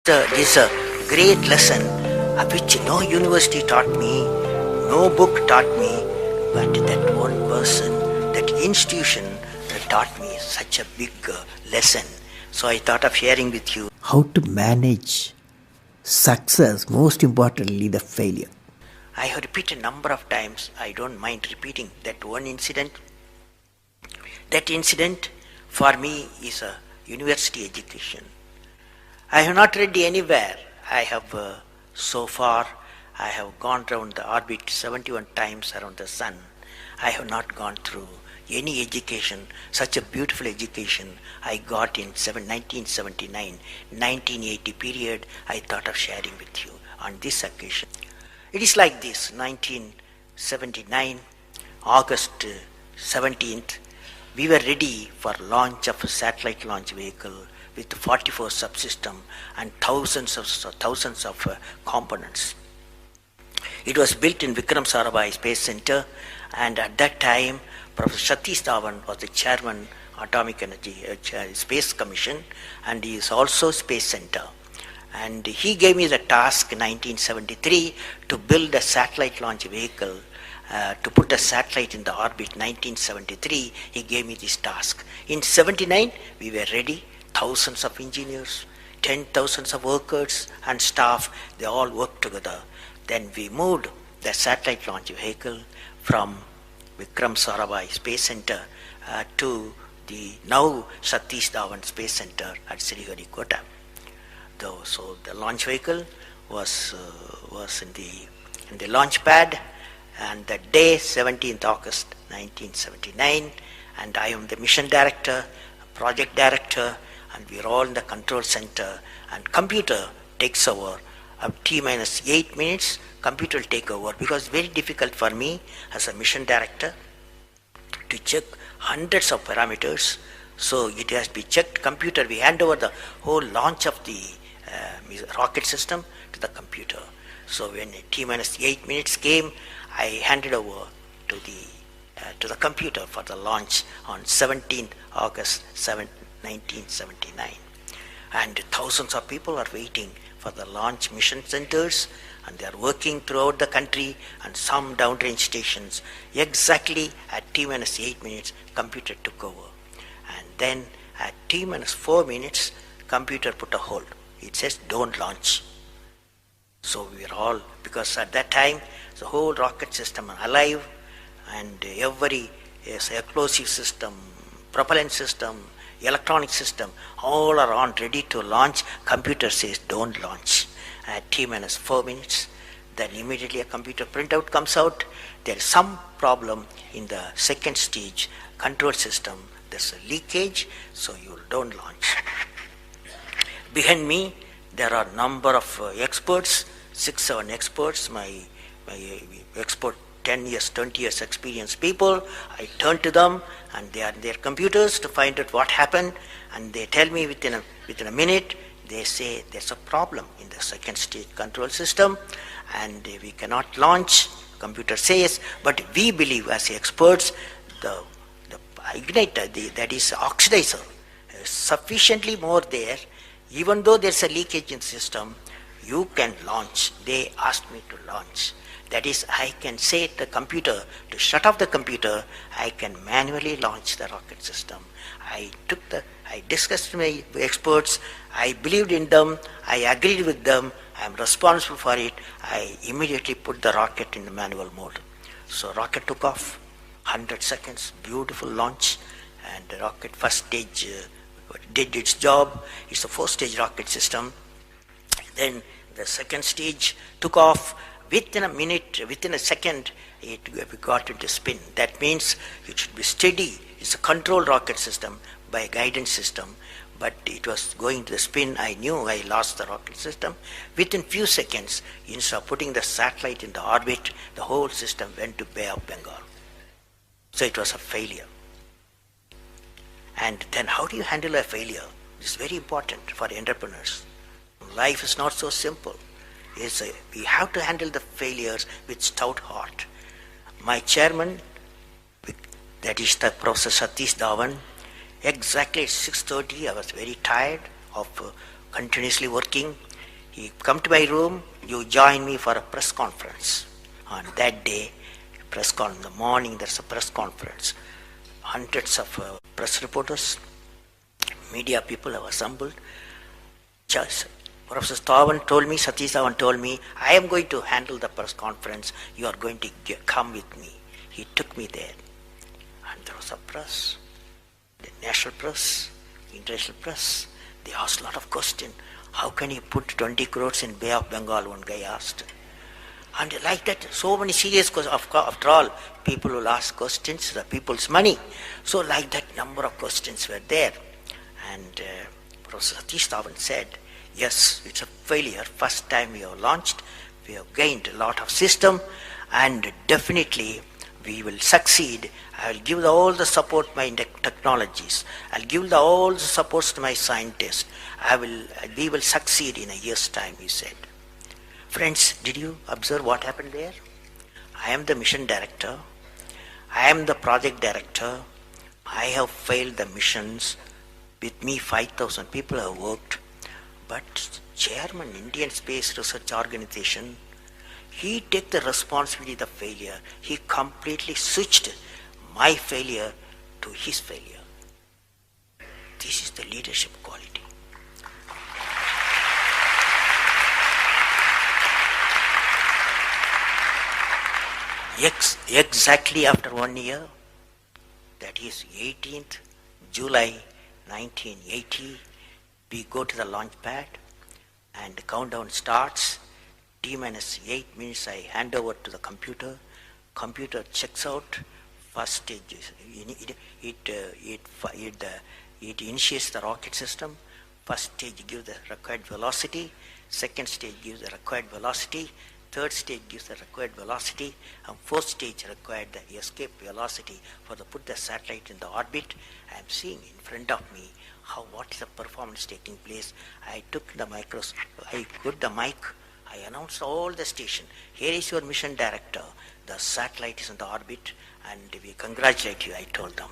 This is a great lesson which no university taught me, no book taught me, but that one person, that institution taught me such a big lesson. So I thought of sharing with you how to manage success, most importantly, the failure. I have repeated a number of times, I don't mind repeating that one incident. That incident for me is a university education. I have not read anywhere. I have so far, I have gone around the orbit 71 times around the sun. I have not gone through any education, such a beautiful education I got in 1979, 1980 period. I thought of sharing with you on this occasion. It is like this, 1979, August 17th, we were ready for launch of a satellite launch vehicle with 44 subsystem and thousands of components. It was built in Vikram Sarabhai Space Center, and at that time, Professor Satish Dhawan was the chairman Atomic Energy Space Commission, and he is also Space Center. And he gave me the task in 1973 to build a satellite launch vehicle, to put a satellite in the orbit. 1973, he gave me this task. In 79, we were ready. Thousands of engineers, 10,000 of workers and staff, they all worked together. Then we moved the satellite launch vehicle from Vikram Sarabhai Space Center to the now Satish Dhawan Space Center at Sriharikota. So the launch vehicle was in the launch pad, and the day 17th August 1979, and I am the mission director, project director, and we are all in the control center, and computer takes over. T minus 8 minutes, computer will take over, because it's very difficult for me as a mission director to check hundreds of parameters. So it has to be checked. Computer, we hand over the whole launch of the rocket system to the computer. So when T minus 8 minutes came, I handed over to the computer for the launch on 17th August 1979. And thousands of people are waiting for the launch mission centers, and they are working throughout the country and some downrange stations. Exactly at T minus 8 minutes, computer took over. And then at T minus 4 minutes, computer put a hold. It says don't launch. So we are all, because at that time, the whole rocket system are alive, and every explosive system, propellant system, electronic system, all are on ready to launch. Computer says don't launch. At T minus 4 minutes, then immediately a computer printout comes out. There is some problem in the second stage control system. There's a leakage, so you don't launch. Behind me, there are number of experts, 6-7 experts, my expert 10 years, 20 years experienced people. I turn to them, and they are in their computers to find out what happened, and they tell me within a minute. They say there's a problem in the second stage control system and we cannot launch. Computer says, but we believe as experts the igniter, that is oxidizer, is sufficiently more there. Even though there's a leakage in system, you can launch. They asked me to launch. That is, I can say to the computer to shut off the computer. I can manually launch the rocket system. I discussed with my experts. I believed in them. I agreed with them. I am responsible for it. I immediately put the rocket in the manual mode. So rocket took off, 100 seconds, beautiful launch, and the rocket first stage did its job. It's a 4-stage rocket system. Then the second stage took off. Within a minute, within a second, we got into spin. That means it should be steady. It's a controlled rocket system by a guidance system, but it was going to the spin. I knew I lost the rocket system. Within few seconds, instead of putting the satellite in the orbit, the whole system went to Bay of Bengal. So it was a failure. And then how do you handle a failure? It's very important for entrepreneurs. Life is not so simple. We have to handle the failures with stout heart. My chairman, that is the Professor Satish Dhawan, exactly at 6:30, I was very tired of continuously working. You come to my room, you join me for a press conference. On that day, in the morning, there's a press conference. Hundreds of press reporters, media people have assembled. Professor Satish Dhawan told me, I am going to handle the press conference. You are going to come with me. He took me there. And there was a press, the national press, international press. They asked a lot of questions. How can you put 20 crores in Bay of Bengal? One guy asked. And like that, so many serious questions. After all, people will ask questions, the people's money. So like that, number of questions were there. And Professor Satish Dhawan said, yes, it's a failure. First time we have launched, we have gained a lot of system, and definitely we will succeed. I will give all the support my technologies. I'll give all the supports to my scientists. We will succeed in a year's time, he said. Friends, did you observe what happened there? I am the mission director. I am the project director. I have failed the missions. With me, 5,000 people have worked. But chairman, Indian Space Research Organization, he took the responsibility of the failure. He completely switched my failure to his failure. This is the leadership quality. Exactly after 1 year, that is 18th July 1980, we go to the launch pad and the countdown starts. T-minus 8 minutes I hand over to the computer. Computer checks out. First stage is, it initiates the rocket system. First stage gives the required velocity. Second stage gives the required velocity. Third stage gives the required velocity, and fourth stage required the escape velocity for the put the satellite in the orbit. I am seeing in front of me what is the performance taking place. I took the I put the mic, I announced all the station. Here is your mission director. The satellite is in the orbit, and we congratulate you, I told them.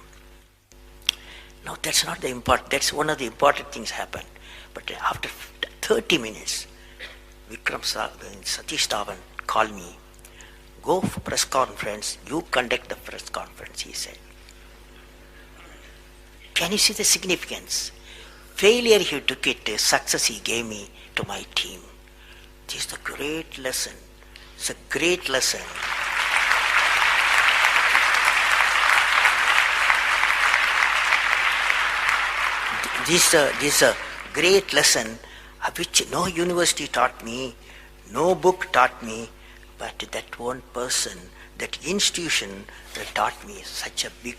Now that's not the important, that's one of the important things happened. But after 30 minutes, Satish Dhawan called me, go for press conference, you conduct the press conference, he said. Can you see the significance? Failure he took it, success he gave me to my team. This is a great lesson. It's a great lesson. This is a great lesson which no university taught me, no book taught me, but that one person, that institution that taught me such a big